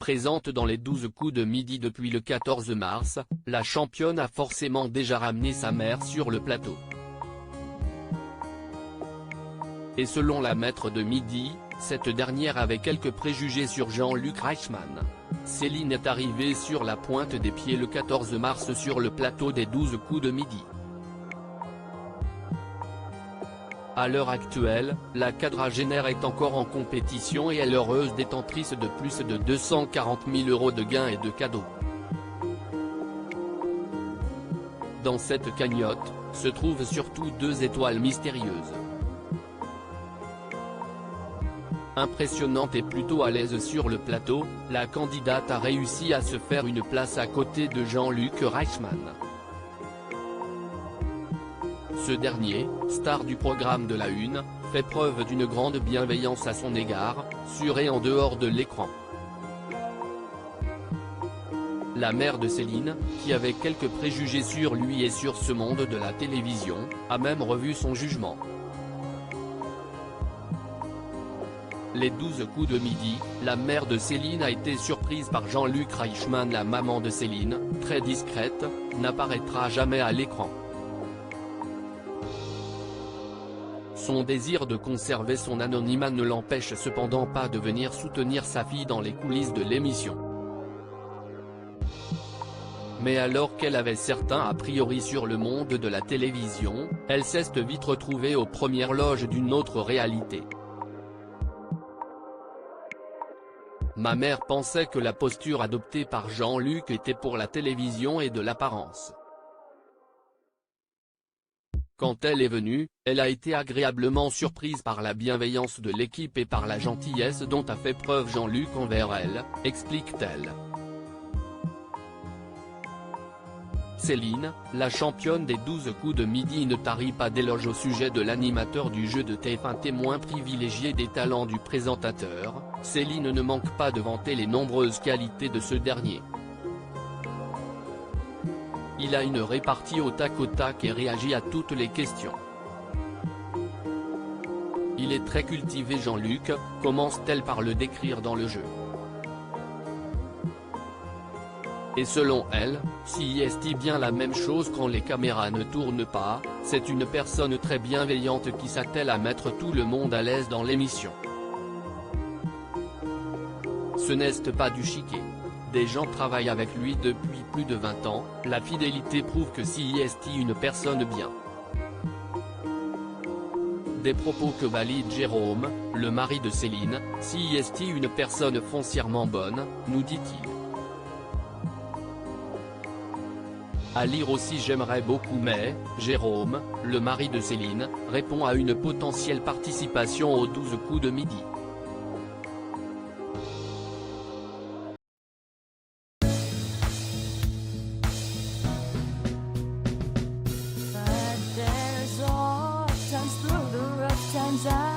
Présente dans les 12 coups de midi depuis le 14 mars, la championne a forcément déjà ramené sa mère sur le plateau. Et selon la maître de midi, cette dernière avait quelques préjugés sur Jean-Luc Reichmann. Céline est arrivée sur la pointe des pieds le 14 mars sur le plateau des 12 coups de midi. À l'heure actuelle, la quadragénaire est encore en compétition et est l'heureuse détentrice de plus de 240 000 € de gains et de cadeaux. Dans cette cagnotte, se trouvent surtout 2 étoiles mystérieuses. Impressionnante et plutôt à l'aise sur le plateau, la candidate a réussi à se faire une place à côté de Jean-Luc Reichmann. Ce dernier, star du programme de la Une, fait preuve d'une grande bienveillance à son égard, sur et en dehors de l'écran. La mère de Céline, qui avait quelques préjugés sur lui et sur ce monde de la télévision, a même revu son jugement. Les 12 coups de midi, la mère de Céline a été surprise par Jean-Luc Reichmann. La maman de Céline, très discrète, n'apparaîtra jamais à l'écran. Son désir de conserver son anonymat ne l'empêche cependant pas de venir soutenir sa fille dans les coulisses de l'émission. Mais alors qu'elle avait certains a priori sur le monde de la télévision, elle s'est vite retrouvée aux premières loges d'une autre réalité. Ma mère pensait que la posture adoptée par Jean-Luc était pour la télévision et de l'apparence. Quand elle est venue, elle a été agréablement surprise par la bienveillance de l'équipe et par la gentillesse dont a fait preuve Jean-Luc envers elle, explique-t-elle. Céline, la championne des 12 coups de midi ne tarit pas d'éloges au sujet de l'animateur du jeu de TF1, témoin privilégié des talents du présentateur. Céline ne manque pas de vanter les nombreuses qualités de ce dernier. Il a une répartie au tac et réagit à toutes les questions. Il est très cultivé. Jean-Luc, commence-t-elle par le décrire dans le jeu. Et selon elle, s'il est bien la même chose quand les caméras ne tournent pas, c'est une personne très bienveillante qui s'attelle à mettre tout le monde à l'aise dans l'émission. Ce n'est pas du chiquet. Des gens travaillent avec lui depuis plus de 20 ans, la fidélité prouve que s'il est une personne bien. Des propos que valide Jérôme, le mari de Céline, s'il est une personne foncièrement bonne, nous dit-il. À lire aussi. J'aimerais beaucoup, mais, Jérôme, le mari de Céline, répond à une potentielle participation aux 12 coups de midi. Times